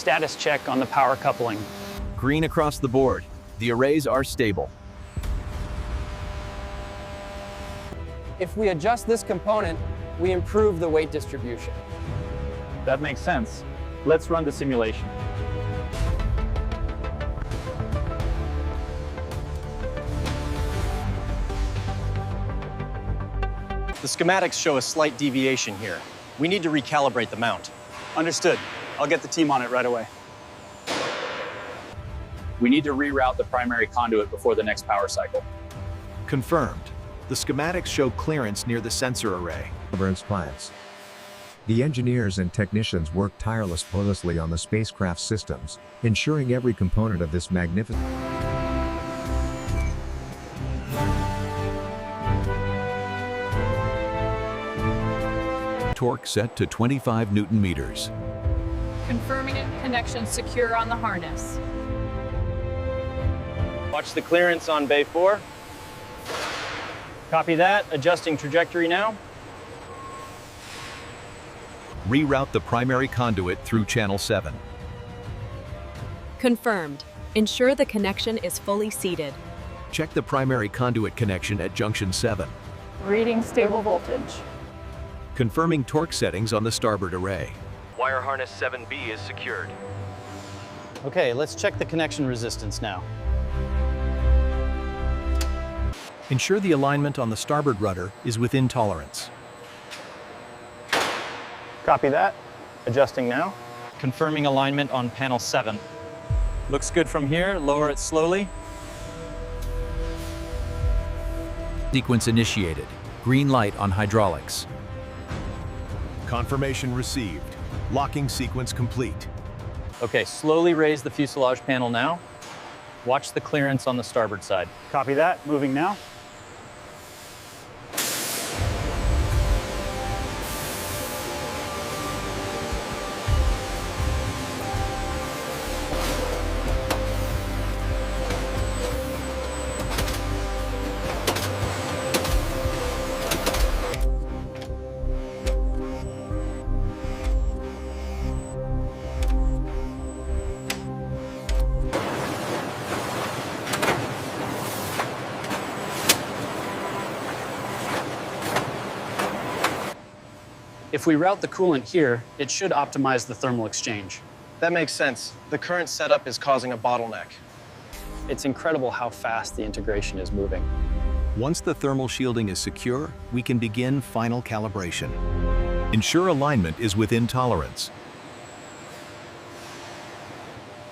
Status check on the power coupling. Green across the board. The arrays are stable. If we adjust this component, we improve the weight distribution. That makes sense. Let's run the simulation. The schematics show a slight deviation here. We need to recalibrate the mount. Understood. I'll get the team on it right away. We need to reroute the primary conduit before the next power cycle. Confirmed. The schematics show clearance near the sensor array. Plants. The engineers and technicians work tirelessly on the spacecraft systems, ensuring every component of this magnificent Torque set to 25 Newton meters. Confirming it, connection secure on the harness. Watch the clearance on Bay 4. Copy that. Adjusting trajectory now. Reroute the primary conduit through channel 7. Confirmed. Ensure the connection is fully seated. Check the primary conduit connection at junction 7. Reading stable voltage. Confirming torque settings on the starboard array. Wire harness 7B is secured. Okay, let's check the connection resistance now. Ensure the alignment on the starboard rudder is within tolerance. Copy that. Adjusting now. Confirming alignment on panel 7. Looks good from here. Lower it slowly. Sequence initiated. Green light on hydraulics. Confirmation received. Locking sequence complete. Okay, slowly raise the fuselage panel now. Watch the clearance on the starboard side. Copy that. Moving now. If we route the coolant here, it should optimize the thermal exchange. That makes sense. The current setup is causing a bottleneck. It's incredible how fast the integration is moving. Once the thermal shielding is secure, we can begin final calibration. Ensure alignment is within tolerance.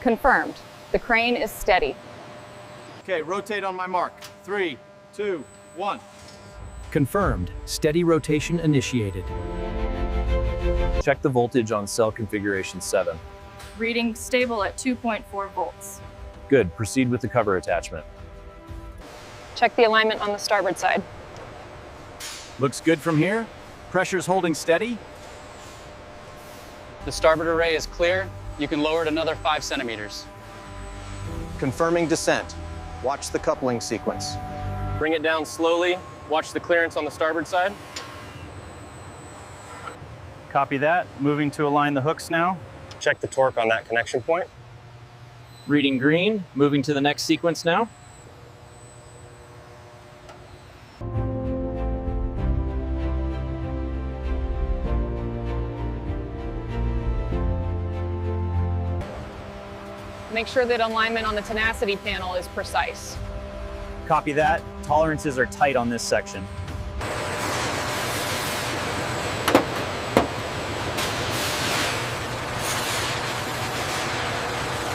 Confirmed. The crane is steady. Okay, rotate on my mark. 3, 2, 1. Confirmed. Steady rotation initiated. Check the voltage on cell configuration 7. Reading stable at 2.4 volts. Good. Proceed with the cover attachment. Check the alignment on the starboard side. Looks good from here. Pressure's holding steady. The starboard array is clear. You can lower it another 5 centimeters. Confirming descent. Watch the coupling sequence. Bring it down slowly. Watch the clearance on the starboard side. Copy that. Moving to align the hooks now. Check the torque on that connection point. Reading green. Moving to the next sequence now. Make sure that alignment on the tenacity panel is precise. Copy that. Tolerances are tight on this section.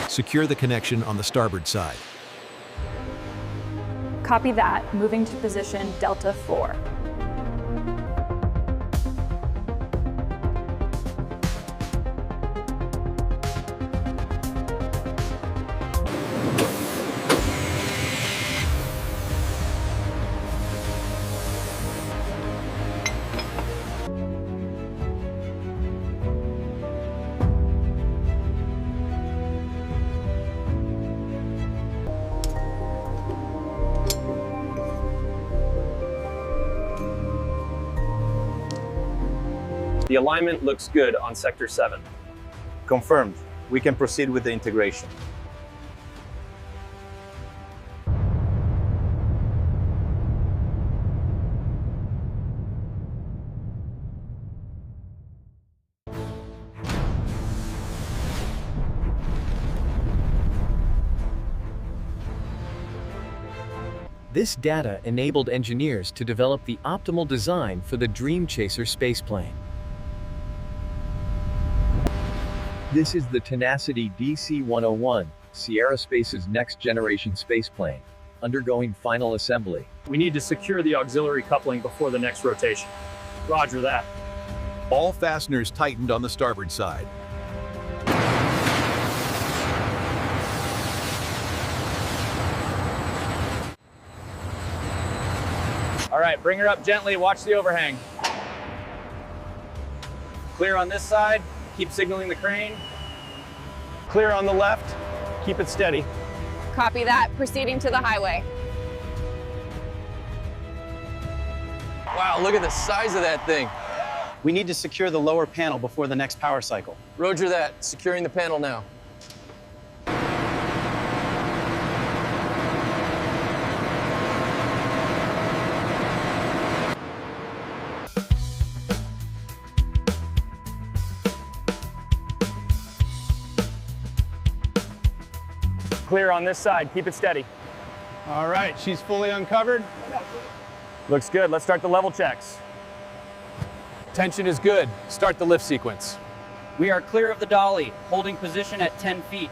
Secure the connection on the starboard side. Copy that. Moving to position Delta 4. The alignment looks good on Sector 7. Confirmed. we can proceed with the integration. This data enabled engineers to develop the optimal design for the Dream Chaser spaceplane. This is the Tenacity DC-101, Aerospace's next-generation spaceplane, undergoing final assembly. We need to secure the auxiliary coupling before the next rotation. Roger that. All fasteners tightened on the starboard side. All right, bring her up gently, watch the overhang. Clear on this side, keep signaling the crane. Clear on the left, keep it steady. Copy that. Proceeding to the highway. Wow, look at the size of that thing. We need to secure the lower panel before the next power cycle. Roger that. Securing the panel now. Clear on this side, keep it steady. All right, she's fully uncovered. Looks good, let's start the level checks. Tension is good. Start the lift sequence. We are clear of the dolly, holding position at 10 feet.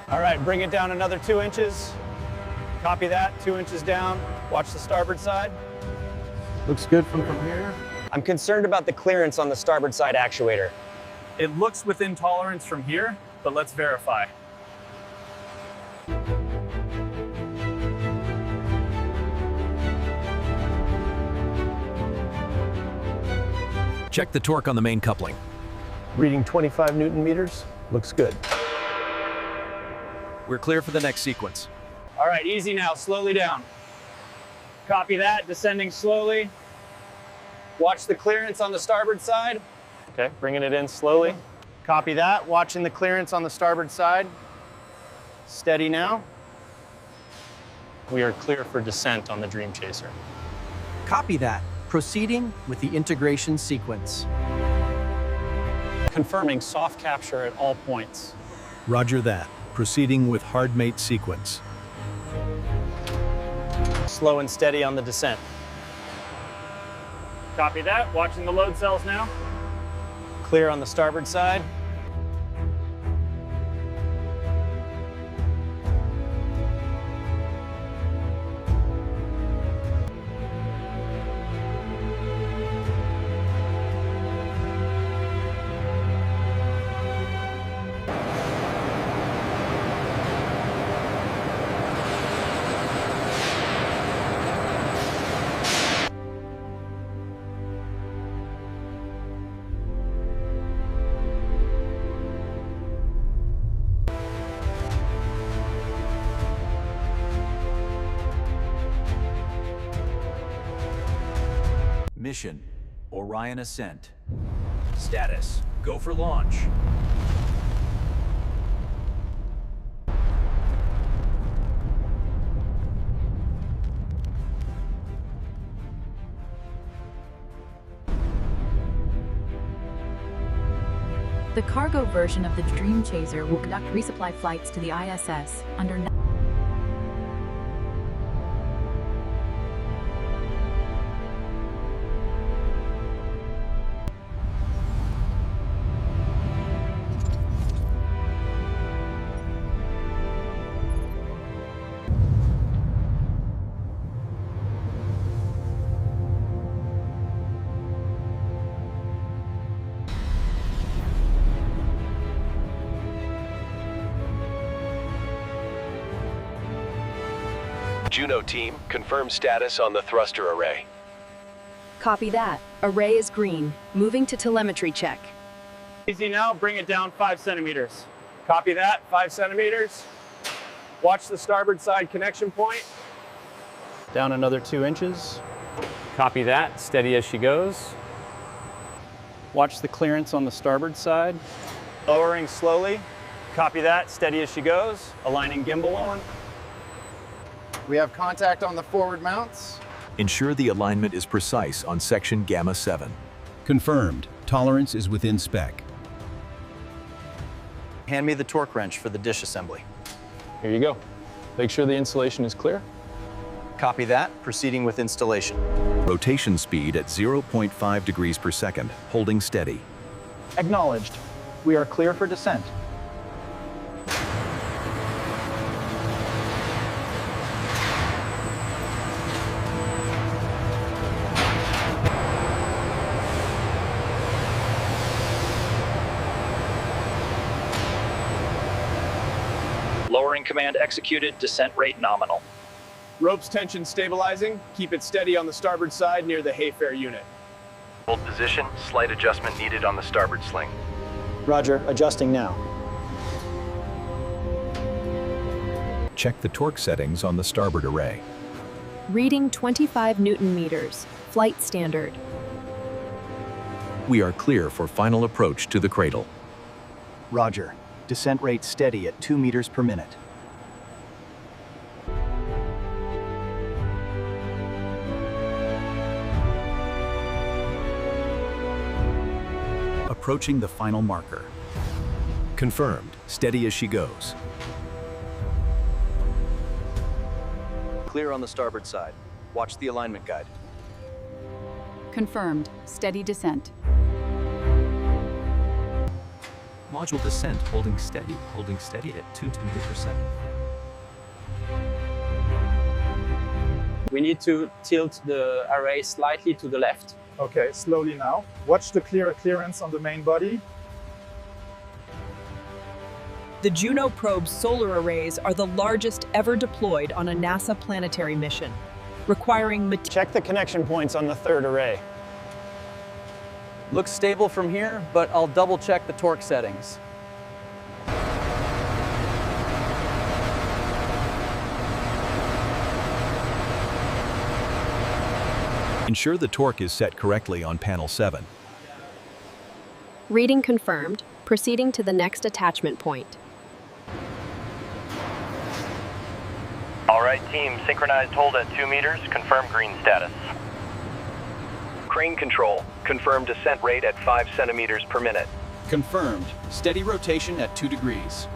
All right, bring it down another 2 inches. Copy that, 2 inches down. Watch the starboard side. Looks good from here. I'm concerned about the clearance on the starboard side actuator. It looks within tolerance from here, but let's verify. Check the torque on the main coupling. Reading 25 Newton meters, looks good. We're clear for the next sequence. All right, easy now, slowly down. Copy that, descending slowly. Watch the clearance on the starboard side. Okay, bringing it in slowly. Copy that, watching the clearance on the starboard side. Steady now. We are clear for descent on the Dream Chaser. Copy that. Proceeding with the integration sequence. Confirming soft capture at all points. Roger that. Proceeding with hard mate sequence. Slow and steady on the descent. Copy that, watching the load cells now. Clear on the starboard side. Mission: Orion Ascent. Status: go for launch. The cargo version of the Dream Chaser will conduct resupply flights to the ISS under Juno team, confirm status on the thruster array. Copy that. Array is green. Moving to telemetry check. Easy now, bring it down 5 centimeters. Copy that, 5 centimeters. Watch the starboard side connection point. Down another 2 inches. Copy that, steady as she goes. Watch the clearance on the starboard side. Lowering slowly. Copy that, steady as she goes. Aligning gimbal on. We have contact on the forward mounts. Ensure the alignment is precise on section Gamma 7. Confirmed. Tolerance is within spec. Hand me the torque wrench for the dish assembly. Here you go. Make sure the installation is clear. Copy that, proceeding with installation. Rotation speed at 0.5 degrees per second, holding steady. Acknowledged. We are clear for descent. Lowering command executed, descent rate nominal. Ropes tension stabilizing. Keep it steady on the starboard side near the hayfare unit. Hold position, slight adjustment needed on the starboard sling. Roger, adjusting now. Check the torque settings on the starboard array. Reading 25 Newton meters. Flight standard. We are clear for final approach to the cradle. Roger. Descent rate steady at 2 meters per minute. Approaching the final marker. Confirmed. Steady as she goes. Clear on the starboard side. Watch the alignment guide. Confirmed. Steady descent. Module descent, holding steady at 2 meters per second. We need to tilt the array slightly to the left. Okay, slowly now. Watch the clearance on the main body. The Juno probe's solar arrays are the largest ever deployed on a NASA planetary mission, requiring Check the connection points on the third array. Looks stable from here, but I'll double check the torque settings. Ensure the torque is set correctly on panel 7. Reading confirmed. Proceeding to the next attachment point. All right, team, synchronized hold at 2 meters, confirm green status. Crane control, confirm descent rate at 5 centimeters per minute. Confirmed. Steady rotation at 2 degrees.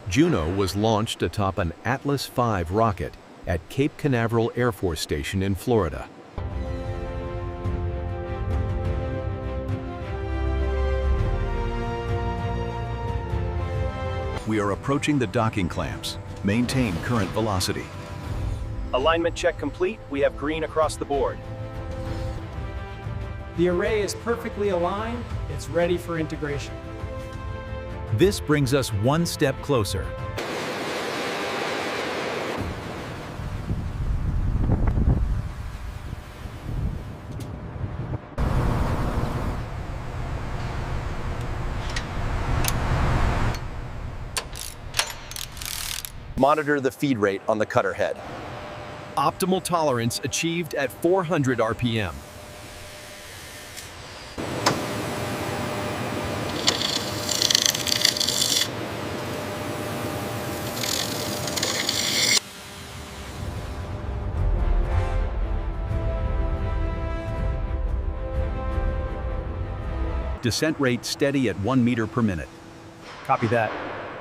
Juno was launched atop an Atlas V rocket at Cape Canaveral Air Force Station in Florida. We are approaching the docking clamps. Maintain current velocity. Alignment check complete. We have green across the board. The array is perfectly aligned. It's ready for integration. This brings us one step closer. Monitor the feed rate on the cutter head. Optimal tolerance achieved at 400 RPM. Descent rate steady at 1 meter per minute. Copy that.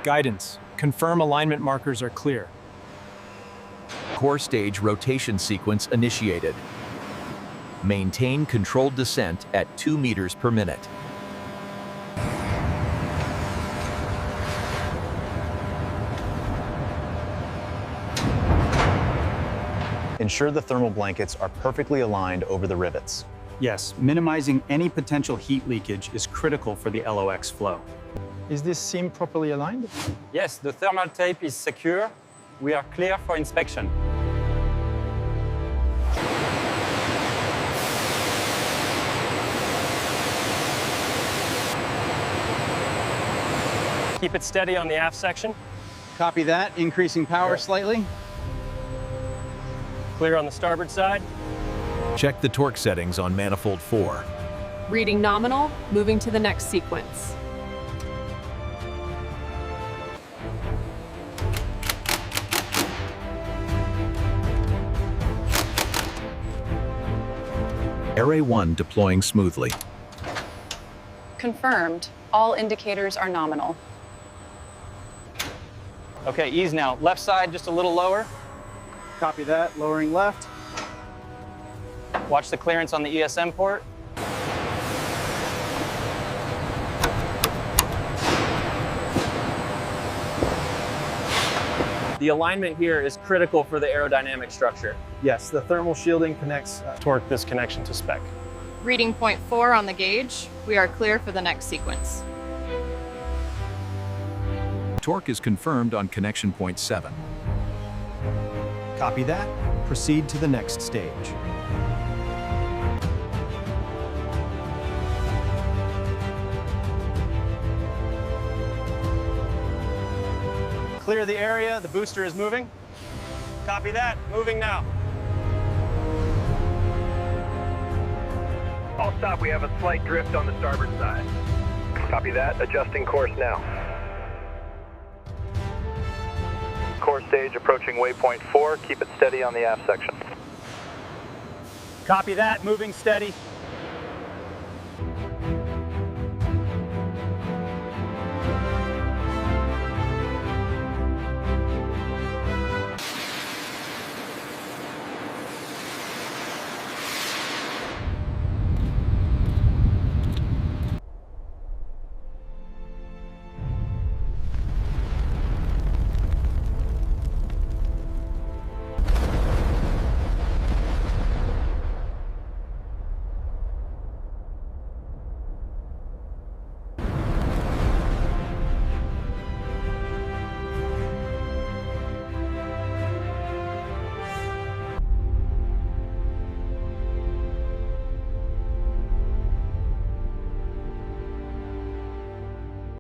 Guidance. Confirm alignment markers are clear. Core stage rotation sequence initiated. Maintain controlled descent at 2 meters per minute. Ensure the thermal blankets are perfectly aligned over the rivets. Yes, minimizing any potential heat leakage is critical for the LOX flow. Is this seam properly aligned? Yes, the thermal tape is secure. We are clear for inspection. Keep it steady on the aft section. Copy that. Increasing power slightly. Clear on the starboard side. Check the torque settings on manifold 4. Reading nominal, moving to the next sequence. Array 1 deploying smoothly. Confirmed. All indicators are nominal. Okay, ease now. Left side just a little lower. Copy that, lowering left. Watch the clearance on the ESM port. The alignment here is critical for the aerodynamic structure. Yes, the thermal shielding connects. Torque this connection to spec. Reading point 4 on the gauge. We are clear for the next sequence. Torque is confirmed on connection point 7. Copy that. Proceed to the next stage. Clear the area, the booster is moving. Copy that, moving now. All stop, we have a slight drift on the starboard side. Copy that, adjusting course now. Core stage approaching waypoint 4, keep it steady on the aft section. Copy that, moving steady.